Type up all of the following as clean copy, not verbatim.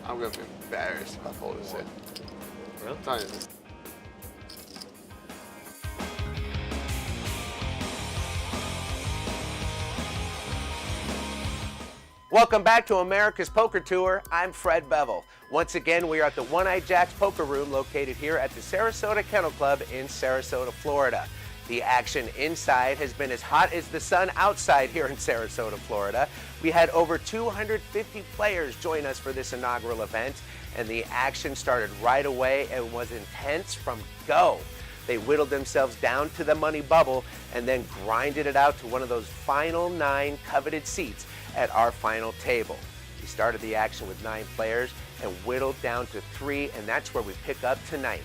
I'm gonna be embarrassed if I pull this in. Really? I'm telling you. Welcome back to America's Poker Tour. I'm Fred Bevel. Once again, we are at the One-Eyed Jack's Poker Room located here at the Sarasota Kennel Club in Sarasota, Florida. The action inside has been as hot as the sun outside here in Sarasota, Florida. We had over 250 players join us for this inaugural event, and the action started right away and was intense from go. They whittled themselves down to the money bubble and then grinded it out to one of those final 9 coveted seats at our final table. We started the action with 9 players and whittled down to 3, and that's where we pick up tonight.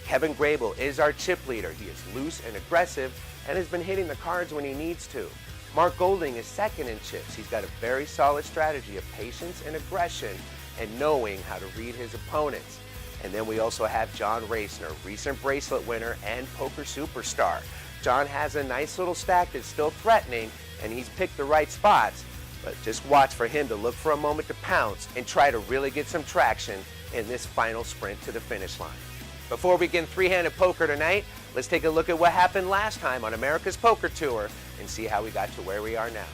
Kevin Grable is our chip leader. He is loose and aggressive and has been hitting the cards when he needs to. Mark Golding is second in chips. He's got a very solid strategy of patience and aggression and knowing how to read his opponents. And then we also have John Racner, recent bracelet winner and poker superstar. John has a nice little stack that's still threatening, and he's picked the right spots, but just watch for him to look for a moment to pounce and try to really get some traction in this final sprint to the finish line. Before we begin three-handed poker tonight, let's take a look at what happened last time on America's Poker Tour and see how we got to where we are now.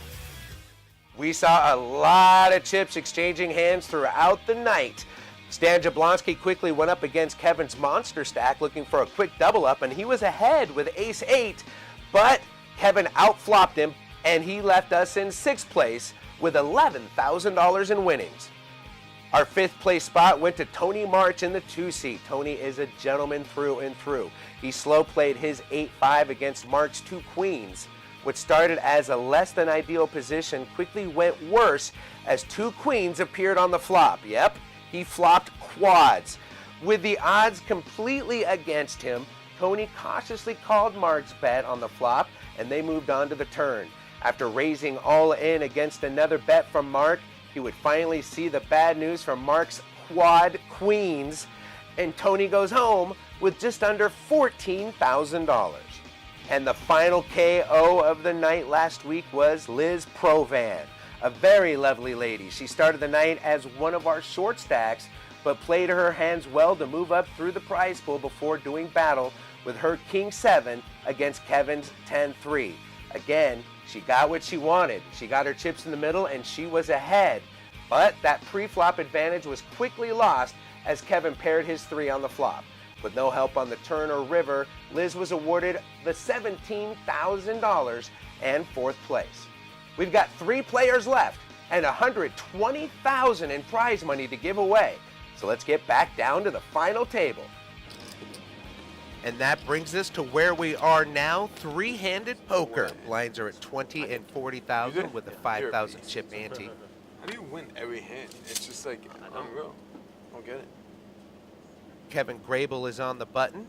We saw a lot of chips exchanging hands throughout the night. Stan Jablonski quickly went up against Kevin's monster stack looking for a quick double up, and he was ahead with ace-8, but Kevin outflopped him, and he left us in 6th place with $11,000 in winnings. Our 5th place spot went to Tony March in the 2 seat. Tony is a gentleman through and through. He slow played his 8-5 against Mark's 2 queens. What started as a less than ideal position quickly went worse as 2 queens appeared on the flop. Yep, he flopped quads. With the odds completely against him, Tony cautiously called Mark's bet on the flop, and they moved on to the turn. After raising all in against another bet from Mark, he would finally see the bad news from Mark's quad queens, and Tony goes home with just under $14,000. And the final KO of the night last week was Liz Provan, a very lovely lady. She started the night as one of our short stacks, but played her hands well to move up through the prize pool before doing battle with her King 7 against Kevin's 10-3. Again, she got what she wanted. She got her chips in the middle and she was ahead. But that pre-flop advantage was quickly lost as Kevin paired his 3 on the flop. With no help on the turn or river, Liz was awarded the $17,000 and 4th place. We've got 3 players left and $120,000 in prize money to give away. So let's get back down to the final table. And that brings us to where we are now, three-handed poker. Blinds are at 20 and 40,000 with a 5,000 chip ante. How do you win every hand? It's just like unreal. I don't get it. Kevin Grable is on the button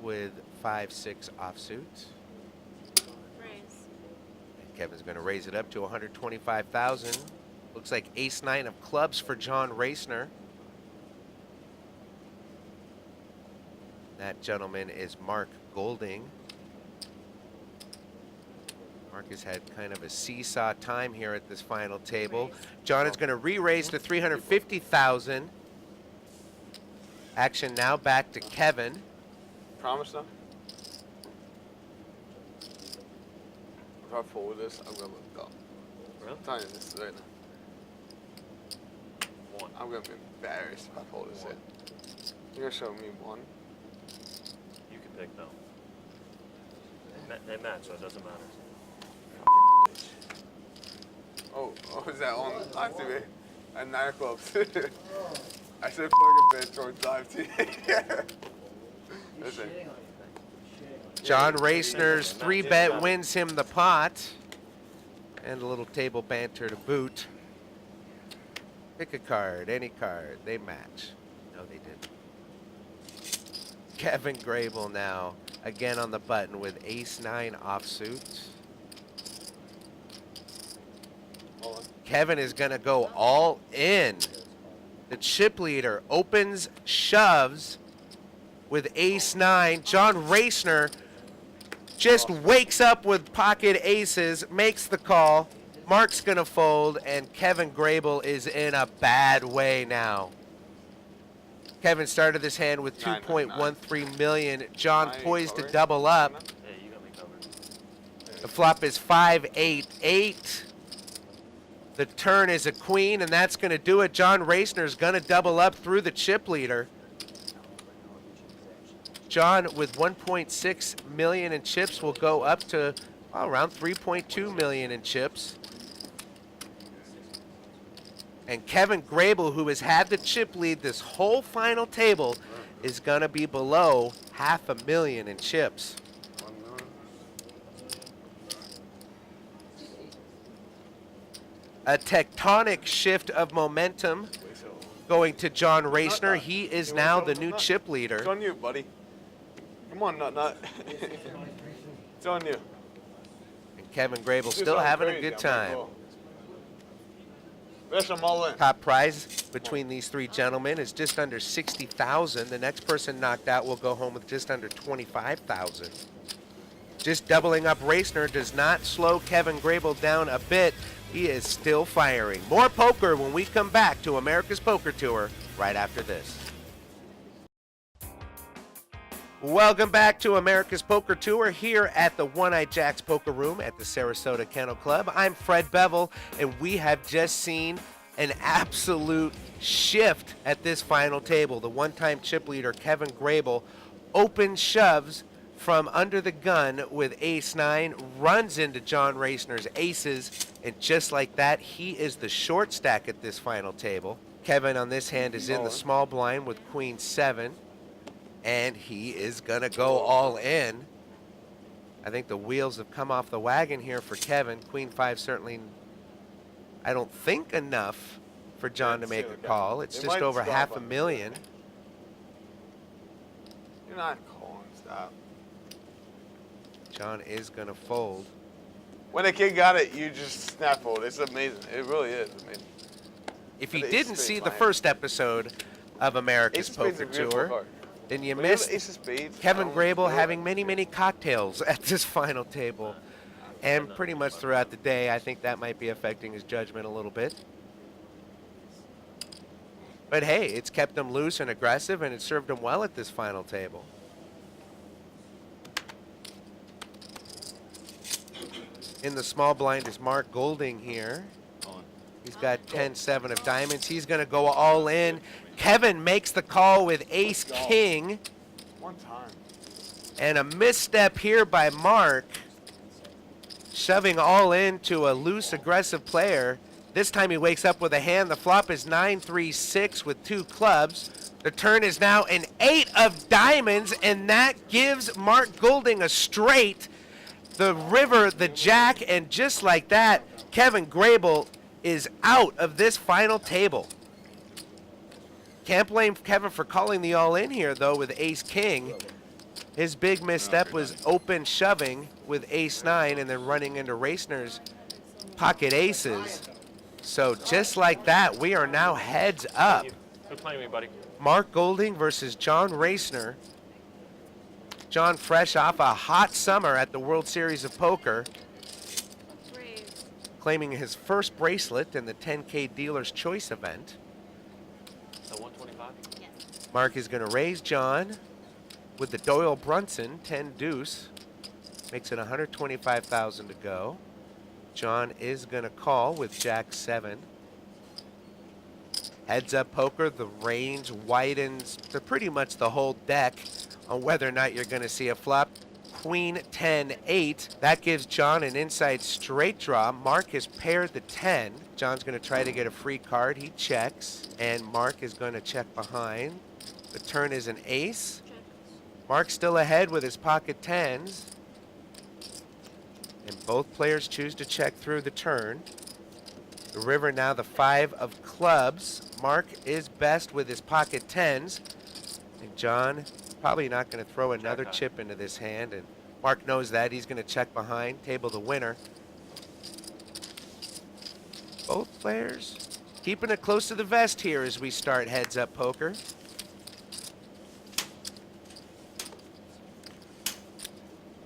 with 5-6 offsuits. Raise. And Kevin's going to raise it up to 125,000. Looks like ace-9 of clubs for John Racner. That gentleman is Mark Golding. Mark has had kind of a seesaw time here at this final table. John is going to re-raise to 350,000. Action now back to Kevin. Promise though? If I pull with this, I'm gonna look dumb. Really? I'm telling you this right now. 1. I'm gonna be embarrassed if I pull this in. You're gonna show me 1. You can pick though. They match, so it doesn't matter. Oh, is that on live TV? At 9 o'clock. I should fucking been towards live TV. Listen. John Racner's 3-bet wins him the pot. And a little table banter to boot. Pick a card, any card. They match. No, they didn't. Kevin Grable now, again on the button with ace-9 offsuit. Kevin is going to go all in. The chip leader opens, shoves with ace-9. John Racner just wakes up with pocket aces, makes the call. Mark's going to fold, and Kevin Grable is in a bad way now. Kevin started this hand with 2.13 million. John poised to double up. Hey, you got me covered. The flop is 5-8-8. The turn is a queen, and that's going to do it. John Racner's going to double up through the chip leader. John with 1.6 million in chips will go up to around 3.2 million in chips. And Kevin Grable, who has had the chip lead this whole final table, is going to be below $500,000 in chips. A tectonic shift of momentum going to John Racner. He is now the new chip leader. It's on you, buddy. Come on, Nut. It's on you. And Kevin Grable still having a good time. Fish, I'm all in. Top prize between these three gentlemen is just under 60,000. The next person knocked out will go home with just under 25,000. Just doubling up Racner does not slow Kevin Grable down a bit. He is still firing. More poker when we come back to America's Poker Tour right after this. Welcome back to America's Poker Tour here at the One-Eyed Jacks Poker Room at the Sarasota Kennel Club. I'm Fred Bevel, and we have just seen an absolute shift at this final table. The one-time chip leader, Kevin Grable, open shoves from under the gun with ace-9, runs into John Racner's aces, and just like that, he is the short stack at this final table. Kevin on this hand is in the small blind with queen-7. And he is going to go all in. I think the wheels have come off the wagon here for Kevin. Queen 5 certainly, I don't think, enough for John to make a call. It's just over $500,000. You're not calling, stop. John is going to fold. When a kid got it, you just snap fold. It's amazing. It really is amazing. If you didn't see the first episode of America's Poker Tour, then you missed Kevin Grable having many, many cocktails at this final table. And pretty much throughout the day, I think that might be affecting his judgment a little bit. But hey, it's kept him loose and aggressive, and it served him well at this final table. In the small blind is Mark Golding here. He's got 10-7 of diamonds. He's going to go all in. Kevin makes the call with ace-king. One time. And a misstep here by Mark, shoving all into a loose, aggressive player. This time he wakes up with a hand. The flop is 9-3-6 with 2 clubs. The turn is now an 8 of diamonds, and that gives Mark Golding a straight. The river, the jack, and just like that, Kevin Grable is out of this final table. Can't blame Kevin for calling the all-in here, though, with ace-king. His big misstep was open shoving with ace-9 and then running into Racner's pocket aces. So just like that, we are now heads up. Good playing me, buddy. Mark Golding versus John Racner. John fresh off a hot summer at the World Series of Poker, claiming his first bracelet in the 10K Dealer's Choice event. So 125? Yes. Mark is going to raise John with the Doyle Brunson 10 deuce. Makes it 125,000 to go. John is going to call with Jack 7. Heads up poker, the range widens to pretty much the whole deck on whether or not you're going to see a flop. Queen 10-8. That gives John an inside straight draw. Mark has paired the 10. John's going to try to get a free card. He checks, and Mark is going to check behind. The turn is an ace. Mark's still ahead with his pocket 10s. And both players choose to check through the turn. The river now the 5 of clubs. Mark is best with his pocket 10s. And John probably not going to throw another chip into this hand, and Mark knows that. He's going to check behind, table the winner. Both players keeping it close to the vest here as we start heads up poker.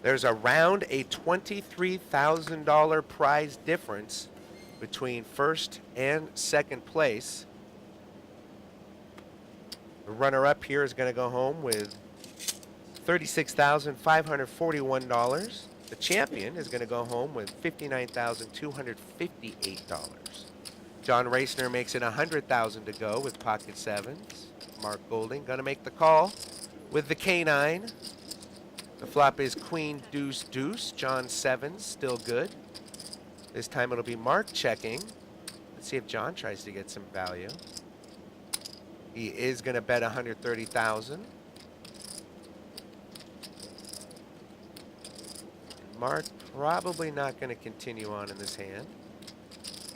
There's around a $23,000 prize difference between first and second place. The runner-up here is going to go home with $36,541. The champion is going to go home with $59,258. John Racner makes it $100,000 to go with pocket sevens. Mark Golding going to make the call with the K9. The flop is queen, deuce, deuce. John sevens, still good. This time it'll be Mark checking. Let's see if John tries to get some value. He is going to bet $130,000. Mark probably not going to continue on in this hand.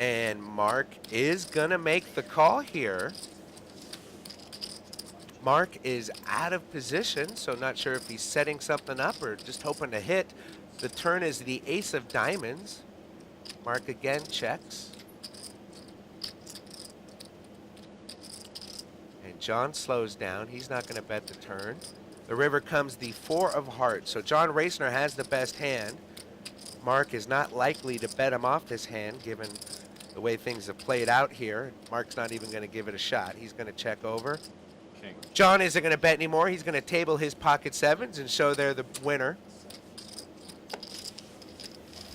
And Mark is going to make the call here. Mark is out of position, so not sure if he's setting something up or just hoping to hit. The turn is the ace of diamonds. Mark again checks. And John slows down. He's not going to bet the turn. The river comes the four of hearts. So John Racner has the best hand. Mark is not likely to bet him off this hand given the way things have played out here. Mark's not even going to give it a shot. He's going to check over. King. John isn't going to bet anymore. He's going to table his pocket sevens and show they're the winner.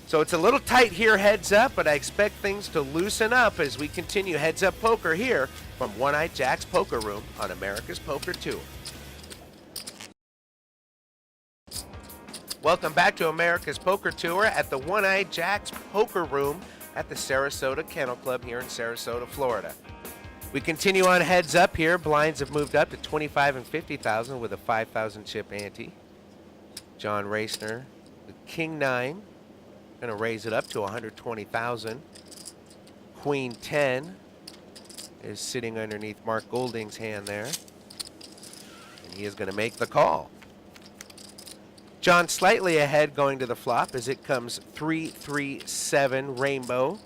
So it's a little tight here, heads up, but I expect things to loosen up as we continue heads up poker here from One-Eyed Jack's Poker Room on America's Poker Tour. Welcome back to America's Poker Tour at the One-Eyed Jack's Poker Room at the Sarasota Kennel Club here in Sarasota, Florida. We continue on heads up here. Blinds have moved up to 25 and 50,000 with a 5,000 chip ante. John Racner, the King 9, going to raise it up to 120,000. Queen 10 is sitting underneath Mark Golding's hand there. And he is going to make the call. John slightly ahead going to the flop as it comes 3-3-7 rainbow.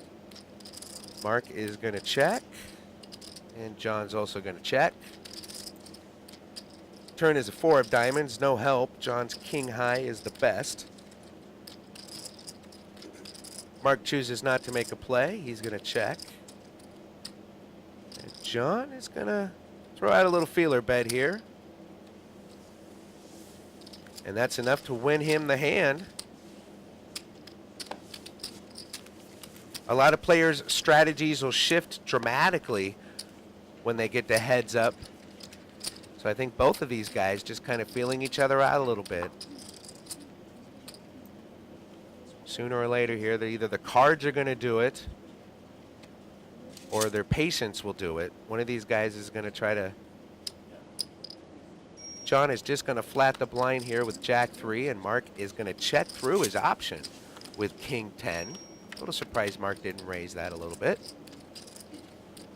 Mark is going to check. And John's also going to check. Turn is a four of diamonds, no help. John's king high is the best. Mark chooses not to make a play. He's going to check. And John is going to throw out a little feeler bet here. And that's enough to win him the hand. A lot of players' strategies will shift dramatically when they get to heads up. So I think both of these guys just kind of feeling each other out a little bit. Sooner or later here, either the cards are going to do it or their patience will do it. One of these guys is going to try to... John is just going to flat the blind here with Jack 3, and Mark is going to check through his option with King 10. A little surprised Mark didn't raise that a little bit.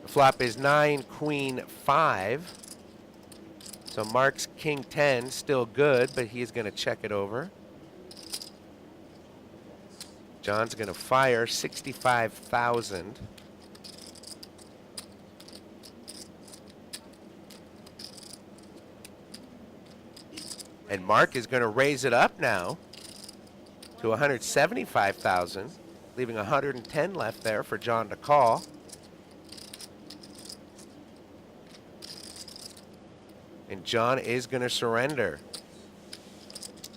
The flop is 9, Queen 5. So Mark's King 10 still good, but he's going to check it over. John's going to fire 65,000. And Mark is going to raise it up now to 175,000, leaving 110 left there for John to call. And John is going to surrender.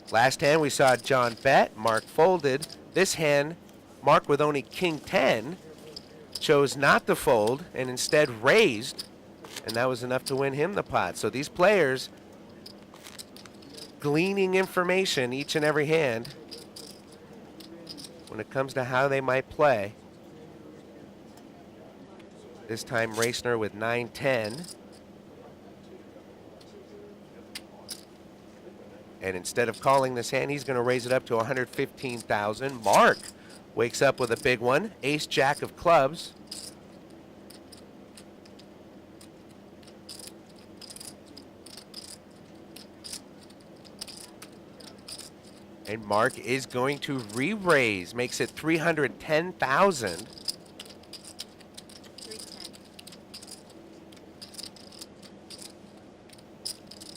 Last hand we saw John bet, Mark folded. This hand, Mark with only King 10 chose not to fold and instead raised, and that was enough to win him the pot. So these players gleaning information each and every hand when it comes to how they might play. This time Racner with 9-10. And instead of calling this hand, he's going to raise it up to 115,000. Mark wakes up with a big one. Ace Jack of clubs. And Mark is going to re-raise, makes it 310,000.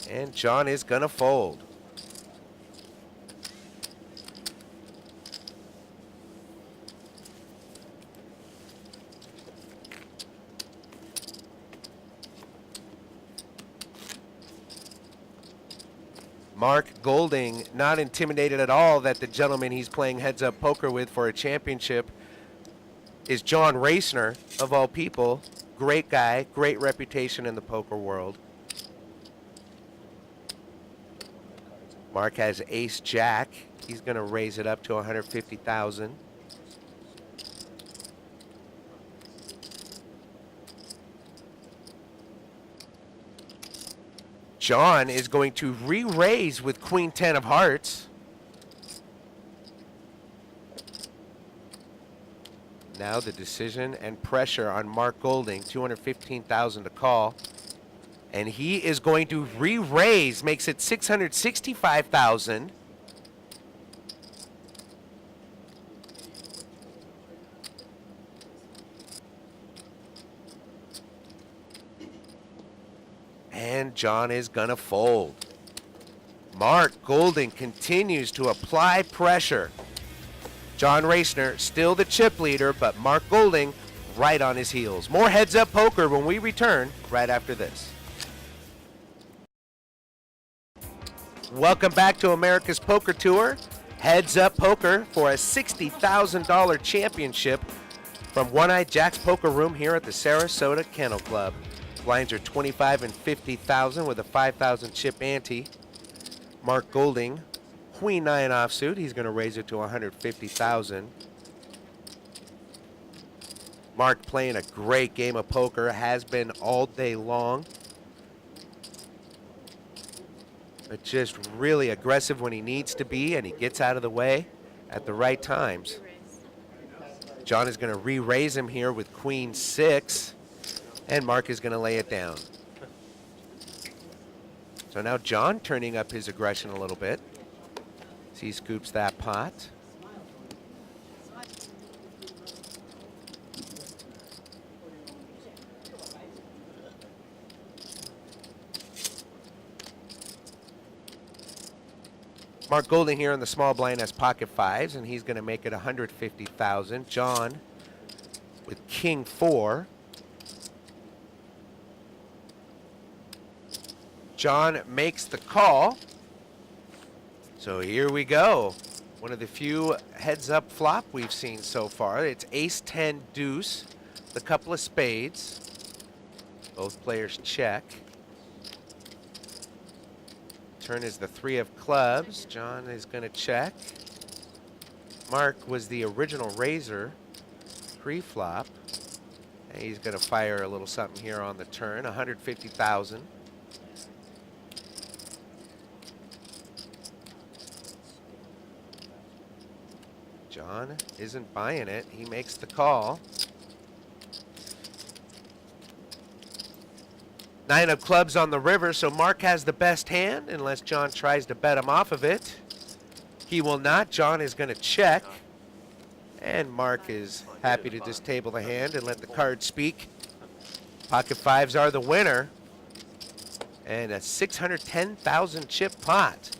310. And John is going to fold. Mark Golding, not intimidated at all that the gentleman he's playing heads-up poker with for a championship is John Racner, of all people. Great guy, great reputation in the poker world. Mark has ace-jack. He's going to raise it up to 150,000. John is going to re-raise with Queen 10 of hearts. Now the decision and pressure on Mark Golding, 215,000 to call. And he is going to re-raise, makes it 665,000. And John is gonna fold. Mark Golding continues to apply pressure. John Racner still the chip leader, but Mark Golding right on his heels. More Heads Up Poker when we return right after this. Welcome back to America's Poker Tour. Heads Up Poker for a $60,000 championship from One-Eyed Jack's Poker Room here at the Sarasota Kennel Club. Blinds are 25 and 50,000 with a 5,000 chip ante. Mark Golding, Queen 9 offsuit. He's going to raise it to 150,000. Mark playing a great game of poker, has been all day long. But just really aggressive when he needs to be, and he gets out of the way at the right times. John is going to re-raise him here with Queen 6. And Mark is going to lay it down. So now John turning up his aggression a little bit as he scoops that pot. Mark Golding here on the small blind has pocket fives, and he's going to make it 150,000. John with King 4. John makes the call. So here we go. One of the few heads up flop we've seen so far. It's ace 10 deuce, the couple of spades. Both players check. Turn is the 3 of clubs. John is going to check. Mark was the original raiser pre-flop. And he's going to fire a little something here on the turn, 150,000. John isn't buying it. He makes the call. 9 of clubs on the river, so Mark has the best hand unless John tries to bet him off of it. He will not. John is going to check. And Mark is happy to just table the hand and let the card speak. Pocket fives are the winner. And a 610,000 chip pot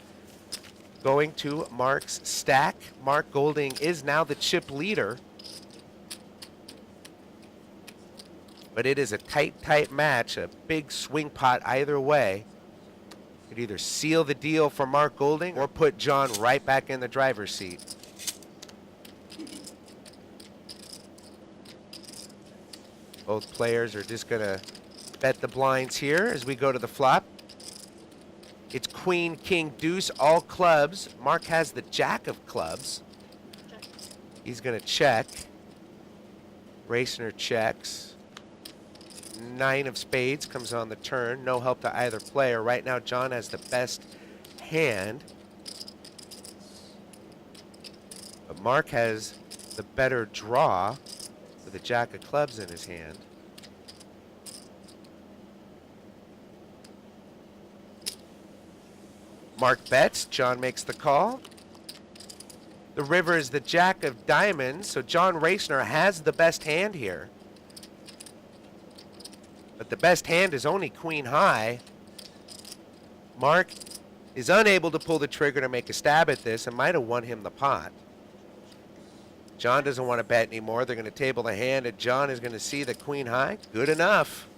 going to Mark's stack. Mark Golding is now the chip leader. But it is a tight match, a big swing pot either way. Could either seal the deal for Mark Golding or put John right back in the driver's seat. Both players are just gonna bet the blinds here as we go to the flop. It's Queen, King, Deuce, all clubs. Mark has the Jack of clubs. He's going to check. Racner checks. 9 of spades comes on the turn. No help to either player. Right now, John has the best hand. But Mark has the better draw with the Jack of clubs in his hand. Mark bets. John makes the call. The river is the Jack of diamonds, so John Racner has the best hand here. But the best hand is only Queen High. Mark is unable to pull the trigger to make a stab at this and might have won him the pot. John doesn't want to bet anymore. They're going to table the hand, and John is going to see the Queen High. Good enough.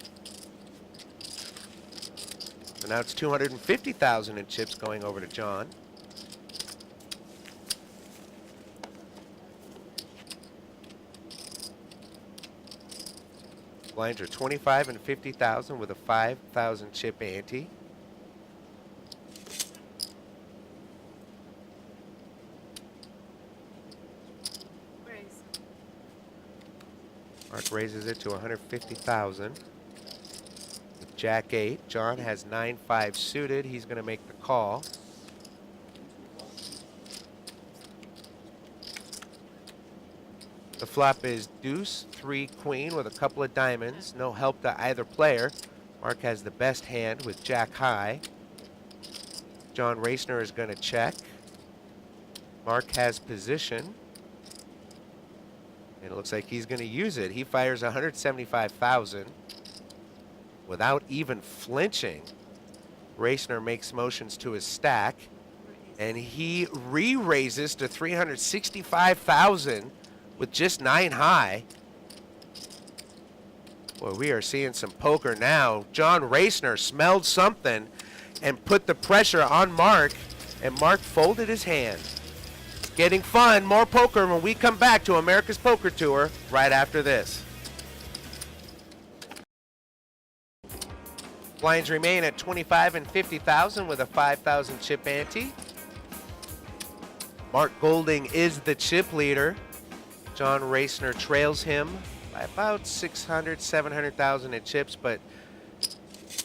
So now it's 250,000 in chips going over to John. Blinds are 25 and 50,000 with a 5,000 chip ante. Raise. Mark raises it to 150,000. With Jack 8, John has 9-5 suited. He's going to make the call. The flop is deuce, 3 queen with a couple of diamonds. No help to either player. Mark has the best hand with Jack high. John Racner is going to check. Mark has position. And it looks like he's going to use it. He fires 175,000 without even flinching. Racner makes motions to his stack. And he re-raises to 365,000 with just 9 high. Boy, we are seeing some poker now. John Racner smelled something and put the pressure on Mark, and Mark folded his hand. It's getting fun. More poker when we come back to America's Poker Tour right after this. Blinds remain at 25 and 50,000 with a 5,000 chip ante. Mark Golding is the chip leader. John Racner trails him by about 600, 700,000 in chips, but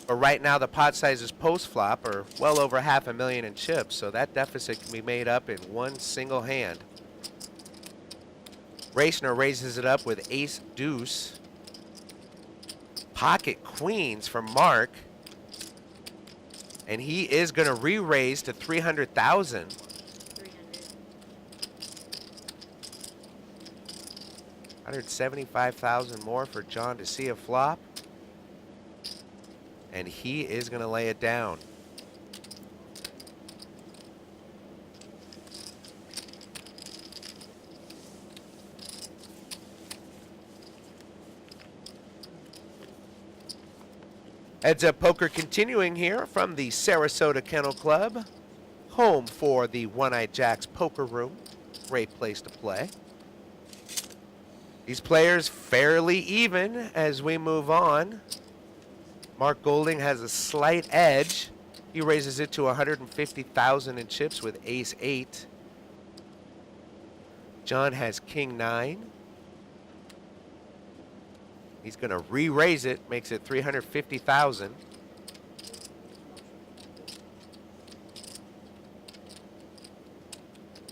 right now the pot sizes post-flop are well over $500,000 in chips, so that deficit can be made up in one single hand. Racner raises it up with ace deuce. Pocket queens from Mark, and he is going to re-raise to 300,000. 175,000 more for John to see a flop. And he is going to lay it down. Heads up poker continuing here from the Sarasota Kennel Club. Home for the One-Eyed Jacks Poker Room. Great place to play. These players fairly even as we move on. Mark Golding has a slight edge. He raises it to 150,000 in chips with ace 8. John has king 9. He's going to re-raise it, makes it 350,000.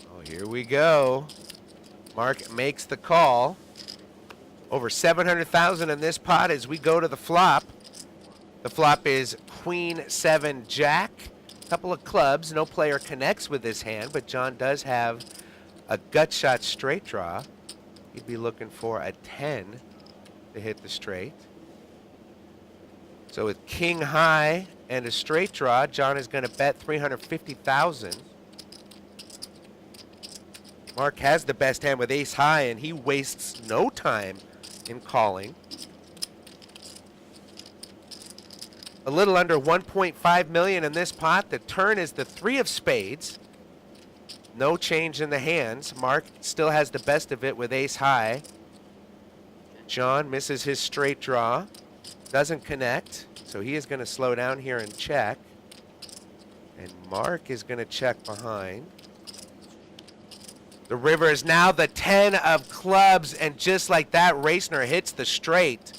Oh, here we go. Mark makes the call. Over 700,000 in this pot as we go to the flop. The flop is Queen 7 Jack. Couple of clubs. No player connects with this hand, but John does have a gut shot straight draw. He'd be looking for a 10 to hit the straight. So with king high and a straight draw, John is going to bet 350,000. Mark has the best hand with ace high, and he wastes no time in calling. A little under 1.5 million in this pot. The turn is the 3 of spades. No change in the hands. Mark still has the best of it with ace high. John misses his straight draw. Doesn't connect. So he is going to slow down here and check. And Mark is going to check behind. The river is now the 10 of clubs, and just like that, Racner hits the straight.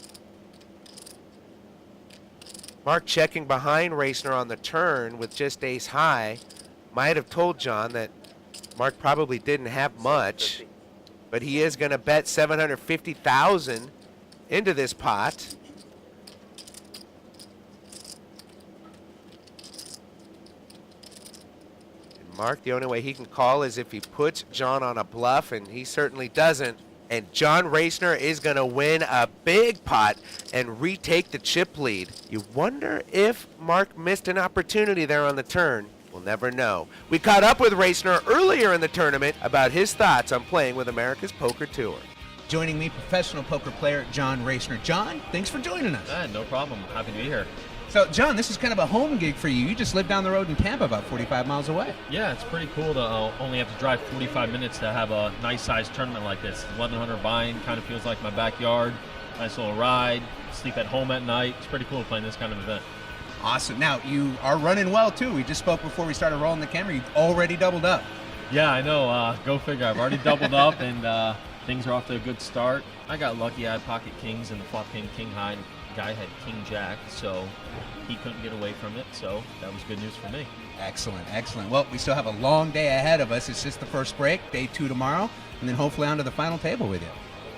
Mark checking behind Racner on the turn with just ace high. Might have told John that Mark probably didn't have much, but he is going to bet 750,000 into this pot. Mark, the only way he can call is if he puts John on a bluff, and he certainly doesn't. And John Racner is going to win a big pot and retake the chip lead. You wonder if Mark missed an opportunity there on the turn. We'll never know. We caught up with Racner earlier in the tournament about his thoughts on playing with America's Poker Tour. Joining me, professional poker player John Racner. John, thanks for joining us. No problem. Happy to be here. So, John, this is kind of a home gig for you. You just live down the road in Tampa, about 45 miles away. Yeah, it's pretty cool to only have to drive 45 minutes to have a nice-sized tournament like this. 1,100 buy-in, kind of feels like my backyard. Nice little ride, sleep at home at night. It's pretty cool playing this kind of event. Awesome. Now, you are running well, too. We just spoke before we started rolling the camera. You've already doubled up. Yeah, I know. Go figure. I've already doubled up, and things are off to a good start. I got lucky. I had pocket kings, and the flop came king high. And the guy had king jack, so he couldn't get away from it. So that was good news for me. Excellent, excellent. Well, we still have a long day ahead of us. It's just the first break, day 2 tomorrow, and then hopefully on to the final table with you.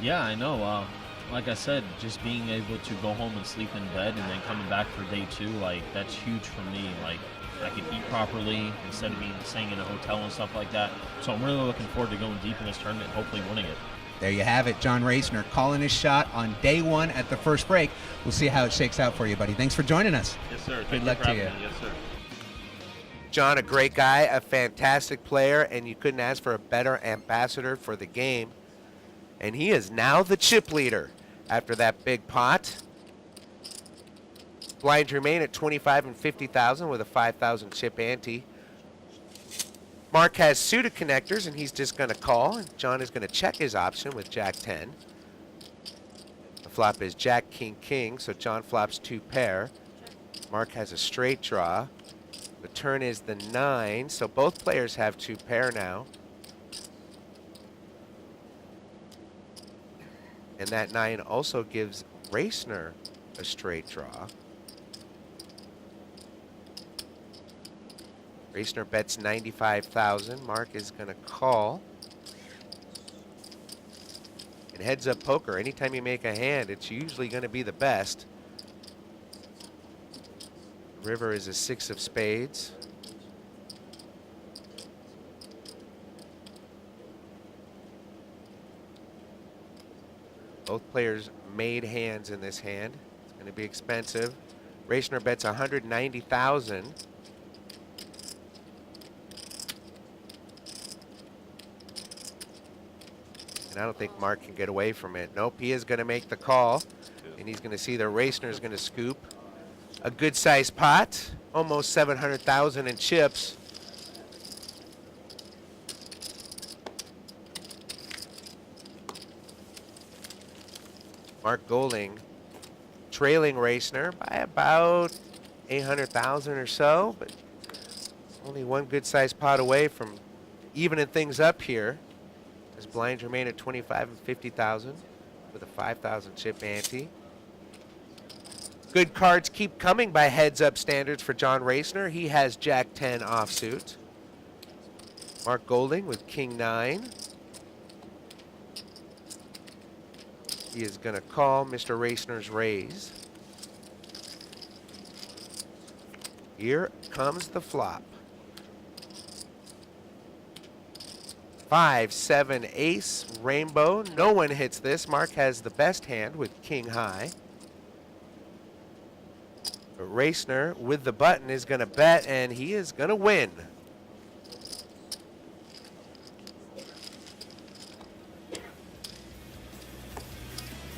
Yeah, I know. Like I said, just being able to go home and sleep in bed and then coming back for day 2, like, that's huge for me. Like, I can eat properly instead of staying in a hotel and stuff like that. So I'm really looking forward to going deep in this tournament and hopefully winning it. There you have it, John Racner calling his shot on day 1 at the first break. We'll see how it shakes out for you, buddy. Thanks for joining us. Yes, sir. Good luck to you. Yes, sir. John, a great guy, a fantastic player, and you couldn't ask for a better ambassador for the game. And he is now the chip leader after that big pot. Blinds remain at 25 and 50,000 with a 5,000 chip ante. Mark has suited connectors, and he's just going to call. And John is going to check his option with Jack 10. The flop is Jack King King, so John flops 2 pair. Mark has a straight draw. The turn is the 9, so both players have 2 pair now. And that 9 also gives Racner a straight draw. Racner bets 95,000. Mark is going to call. And heads up poker, anytime you make a hand, it's usually going to be the best. River is a 6 of spades. Both players made hands in this hand. It's going to be expensive. Racner bets 190,000. And I don't think Mark can get away from it. Nope, he is going to make the call. And he's going to see the Racner is going to scoop a good sized pot, almost 700,000 in chips. Mark Golding trailing Racner by about 800,000 or so, but only one good sized pot away from evening things up here. As blinds remain at 25 and 50,000 with a 5,000 chip ante. Good cards keep coming by heads up standards for John Racner. He has Jack 10 offsuit. Mark Golding with King 9. He is going to call Mr. Racner's raise. Here comes the flop. 5, 7, ace, rainbow. No one hits this. Mark has the best hand with king high. But Racner with the button is going to bet, and he is going to win.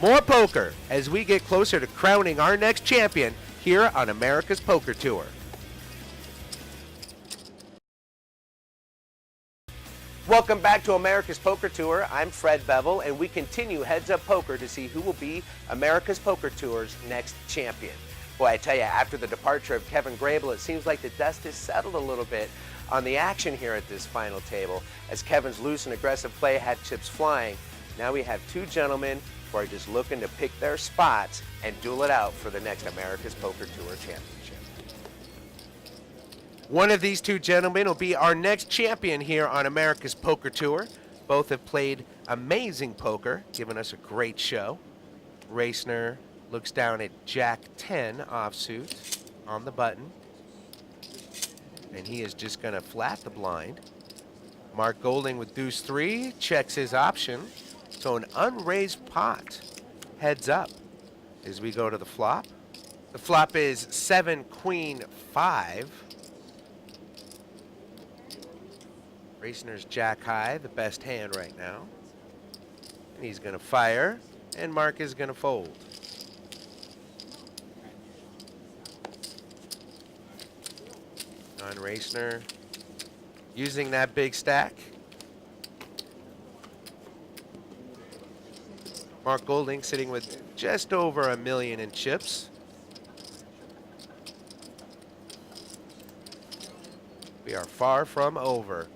More poker as we get closer to crowning our next champion here on America's Poker Tour. Welcome back to America's Poker Tour. I'm Fred Bevel, and we continue Heads Up Poker to see who will be America's Poker Tour's next champion. Boy, I tell you, after the departure of Kevin Grable, it seems like the dust has settled a little bit on the action here at this final table. As Kevin's loose and aggressive play had chips flying, now we have 2 gentlemen who are just looking to pick their spots and duel it out for the next America's Poker Tour championship. One of these 2 gentlemen will be our next champion here on America's Poker Tour. Both have played amazing poker, giving us a great show. Racner looks down at Jack 10 offsuit on the button. And he is just going to flat the blind. Mark Golding with deuce 3 checks his option. So an unraised pot heads up as we go to the flop. The flop is 7, queen, 5. Racner's jack high, the best hand right now. And he's going to fire, and Mark is going to fold. John Racner using that big stack. Mark Golding sitting with just over $1 million in chips. We are far from over.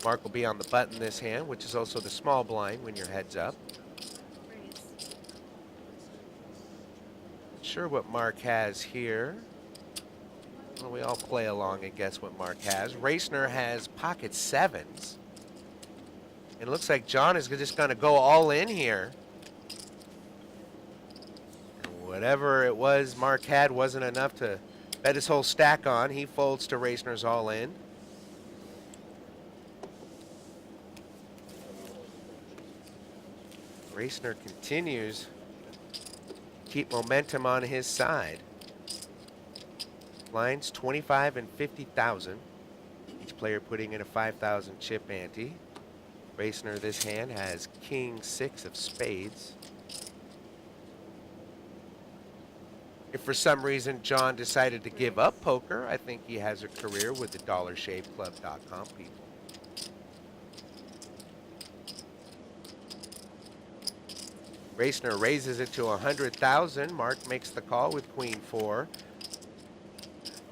Mark will be on the button this hand, which is also the small blind when your head's up. Not sure what Mark has here. Well, we all play along and guess what Mark has. Racner has pocket sevens. And it looks like John is just going to go all in here. And whatever it was Mark had wasn't enough to bet his whole stack on. He folds to Racner's all in. Racner continues to keep momentum on his side. Blinds 25 and 50,000. Each player putting in a 5,000 chip ante. Racner this hand has king 6 of spades. If for some reason John decided to give up poker, I think he has a career with the dollarshaveclub.com people. Racner raises it to 100,000. Mark makes the call with queen 4.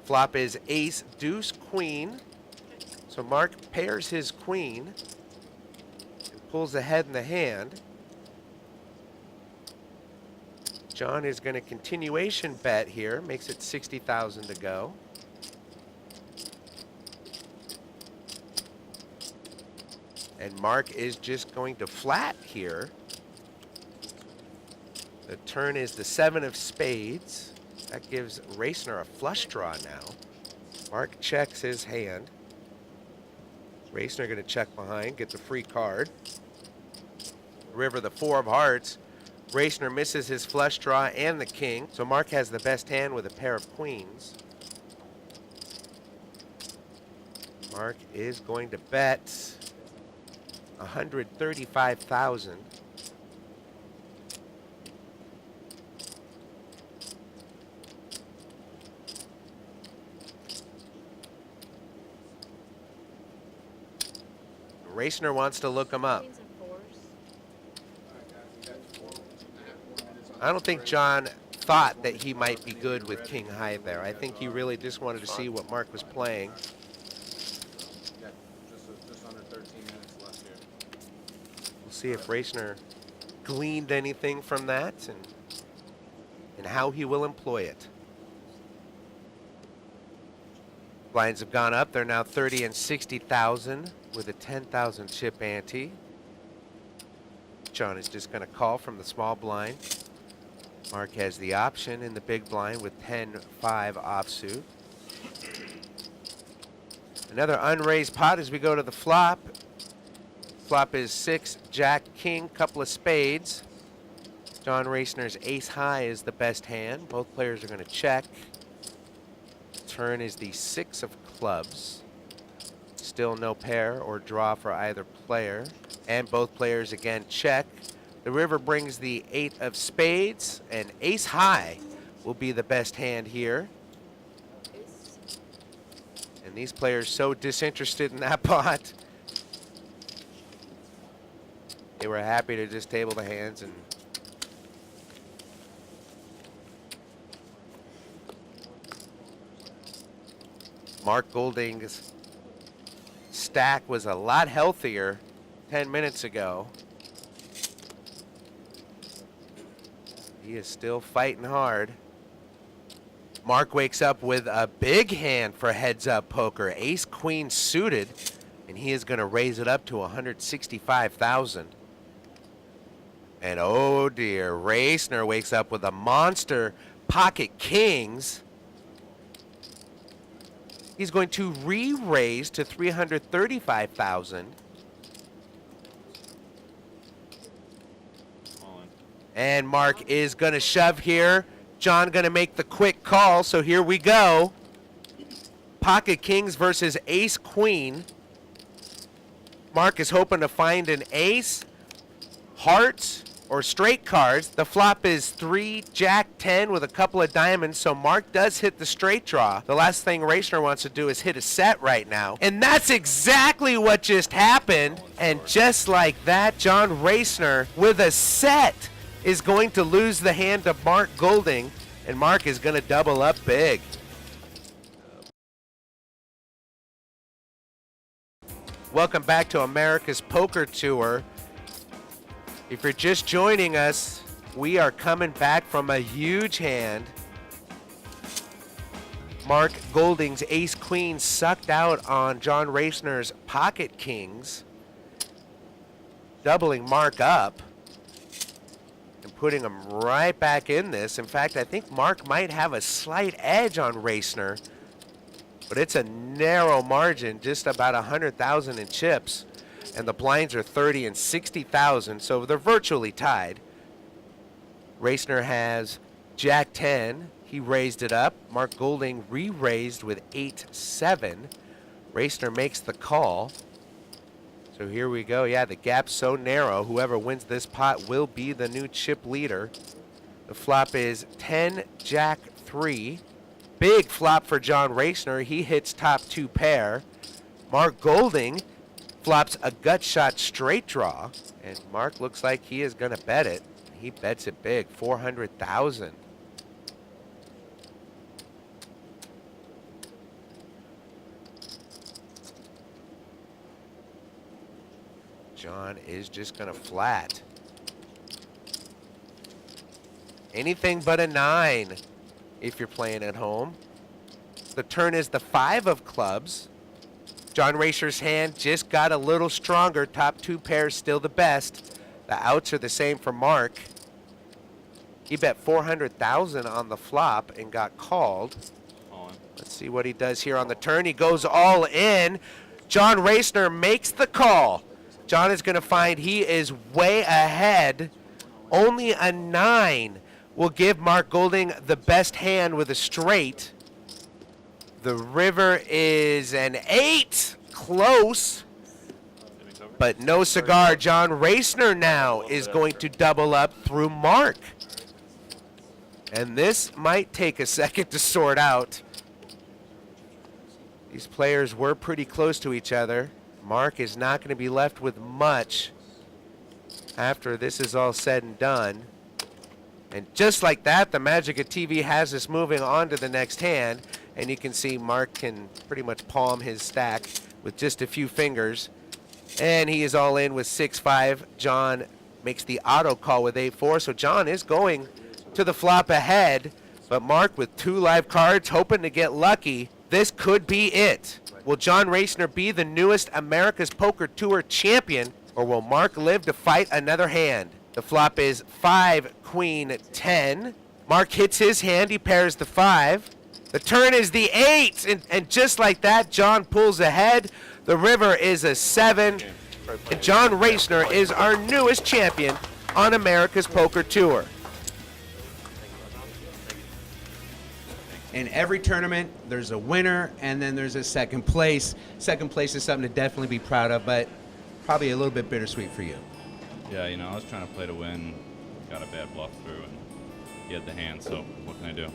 Flop is ace, deuce, queen. So Mark pairs his queen and pulls ahead in the hand. John is going to continuation bet here, makes it 60,000 to go. And Mark is just going to flat here. The turn is the 7 of spades. That gives Racner a flush draw now. Mark checks his hand. Racner going to check behind, get the free card. River, the 4 of hearts. Racner misses his flush draw and the king. So Mark has the best hand with a pair of queens. Mark is going to bet 135,000. Racner wants to look him up. I don't think John thought that he might be good with king high there. I think he really just wanted to see what Mark was playing. Just under 13 minutes left here. We'll see if Racner gleaned anything from that and how he will employ it. Blinds have gone up. They're now 30 and 60,000 with a 10,000 chip ante. John is just going to call from the small blind. Mark has the option in the big blind with 10-5 offsuit. Another unraised pot as we go to the flop. Flop is 6, jack, king, couple of spades. John Racner's ace high is the best hand. Both players are going to check. Turn is the 6 of clubs. Still no pair or draw for either player. And both players again check. The river brings the 8 of spades, and ace high will be the best hand here. And these players so disinterested in that pot. They were happy to just table the hands and Mark Golding's stack was a lot healthier 10 minutes ago. He is still fighting hard. Mark wakes up with a big hand for heads up poker. Ace queen suited, and he is going to raise it up to 165,000. And oh dear, Racner wakes up with a monster pocket kings. He's going to re-raise to 335,000. And Mark is going to shove here. John going to make the quick call, so here we go. Pocket kings versus ace queen. Mark is hoping to find an ace, hearts, or straight cards. The flop is 3 Jack 10 with a couple of diamonds, so Mark does hit the straight draw. The last thing Rachner wants to do is hit a set right now. And that's exactly what just happened. And just like that, John Rachner with a set is going to lose the hand to Mark Golding, and Mark is going to double up big. Welcome back to America's Poker Tour. If you're just joining us, we are coming back from a huge hand. Mark Golding's ace-queen sucked out on John Rachner's pocket kings, doubling Mark up and putting him right back in this. In fact, I think Mark might have a slight edge on Rachner, but it's a narrow margin, just about 100,000 in chips. And the blinds are 30 and 60,000, so they're virtually tied. Rachner has Jack 10. He raised it up. Mark Golding re-raised with 8-7. Rachner makes the call. So here we go. Yeah, the gap's so narrow. Whoever wins this pot will be the new chip leader. The flop is 10 Jack 3. Big flop for John Rachner. He hits top 2 pair. Mark Golding flops a gut shot straight draw, and Mark looks like he is going to bet it. He bets it big, 400,000. John is just going to flat. Anything but a 9 if you're playing at home. The turn is the 5 of clubs. John Rachner's hand just got a little stronger. Top 2 pairs still the best. The outs are the same for Mark. He bet 400,000 on the flop and got called. Let's see what he does here on the turn. He goes all in. John Rachner makes the call. John is going to find he is way ahead. Only a 9 will give Mark Golding the best hand with a straight. The river is an 8. Close. But no cigar. John Rachner now is going to double up through Mark. And this might take a second to sort out. These players were pretty close to each other. Mark is not going to be left with much after this is all said and done. And just like that, the magic of TV has us moving on to the next hand. And you can see Mark can pretty much palm his stack with just a few fingers. And he is all in with 6-5. John makes the auto call with 8-4. So John is going to the flop ahead. But Mark with 2 live cards, hoping to get lucky. This could be it. Will John Rachner be the newest America's Poker Tour champion, or will Mark live to fight another hand? The flop is 5 Queen 10. Mark hits his hand. He pairs the 5. The turn is the 8, and just like that, John pulls ahead. The river is a 7, and John Rachner is our newest champion on America's Poker Tour. In every tournament, there's a winner, and then there's a second place. Second place is something to definitely be proud of, but probably a little bit bittersweet for you. Yeah, you know, I was trying to play to win, got a bad bluff through, and he had the hand, so what can I do?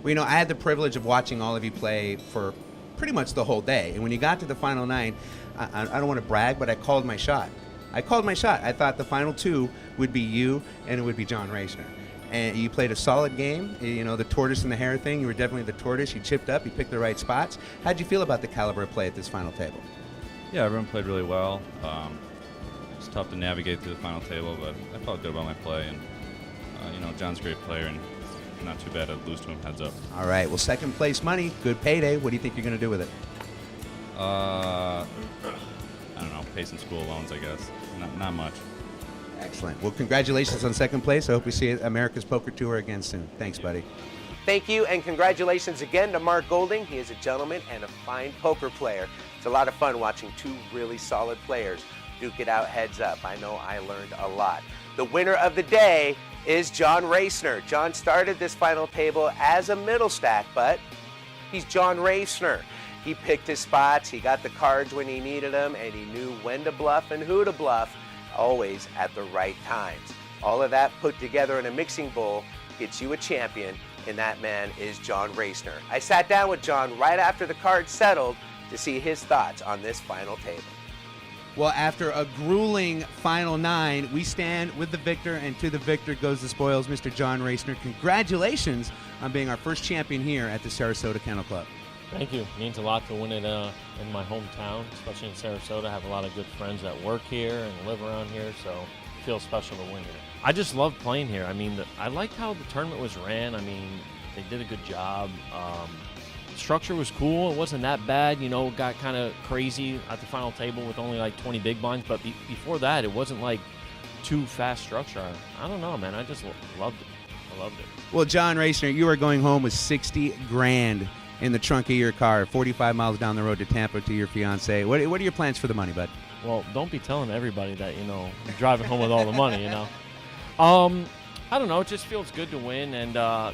Well, you know, I had the privilege of watching all of you play for pretty much the whole day. And when you got to the final 9, I don't want to brag, but I called my shot. I thought the final 2 would be you and it would be John Rachner. And you played a solid game. You know, the tortoise and the hare thing, you were definitely the tortoise. You chipped up, you picked the right spots. How'd you feel about the caliber of play at this final table? Yeah, everyone played really well. It's tough to navigate through the final table, but I felt good about my play. And, you know, John's a great player, and not too bad to lose to him heads up. All right, well, second place money, good payday. What do you think you're going to do with it? I don't know, pay some school loans, I guess. Not much. Excellent. Well, congratulations on second place. I hope we see you at America's Poker Tour again soon. Thanks, buddy. Thank you, and congratulations again to Mark Golding. He is a gentleman and a fine poker player. It's a lot of fun watching 2 really solid players duke it out heads up. I know I learned a lot. The winner of the day is John Rachner. John started this final table as a middle stack, but he's John Rachner. He picked his spots, he got the cards when he needed them, and he knew when to bluff and who to bluff, always at the right times. All of that put together in a mixing bowl gets you a champion, and that man is John Racner. I sat down with John right after the cards settled to see his thoughts on this final table. Well, after a grueling final 9, we stand with the victor, and to the victor goes the spoils, Mr. John Racner. Congratulations on being our first champion here at the Sarasota Kennel Club. Thank you. It means a lot to win it in my hometown, especially in Sarasota. I have a lot of good friends that work here and live around here, so it feels special to win here. I just love playing here. I mean, I liked how the tournament was ran. I mean, they did a good job. Structure was cool. It wasn't that bad. You know, it got kind of crazy at the final table with only like 20 big blinds. But before that, it wasn't like too fast structure. I don't know, man. I just loved it. I loved it. Well, John Racner, you are going home with 60 grand in the trunk of your car, 45 miles down the road to Tampa to your fiance. What are your plans for the money, bud? Well, don't be telling everybody that, you know, you're driving home with all the money, you know. I don't know. It just feels good to win, and her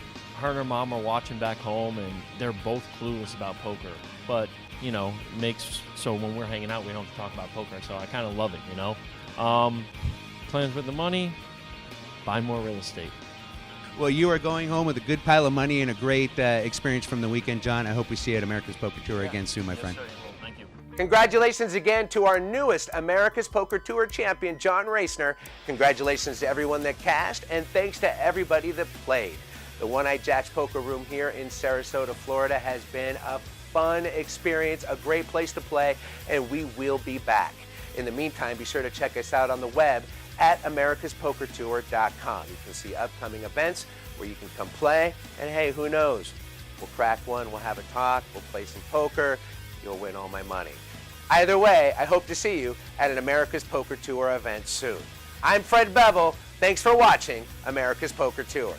and her mom are watching back home, and they're both clueless about poker. But, you know, makes so when we're hanging out, we don't have to talk about poker. So I kind of love it, you know. Plans with the money, buy more real estate. Well, you are going home with a good pile of money and a great experience from the weekend, John. I hope we see you at America's Poker Tour again soon, my friend. Sir, well, thank you. Congratulations again to our newest America's Poker Tour champion, John Racner. Congratulations to everyone that cashed, and thanks to everybody that played. The One-Eyed Jacks Poker Room here in Sarasota, Florida has been a fun experience, a great place to play, and we will be back. In the meantime, be sure to check us out on the web at americaspokertour.com. You can see upcoming events where you can come play, and hey, who knows? We'll crack one, we'll have a talk, we'll play some poker, you'll win all my money. Either way, I hope to see you at an America's Poker Tour event soon. I'm Fred Bevel. Thanks for watching America's Poker Tour.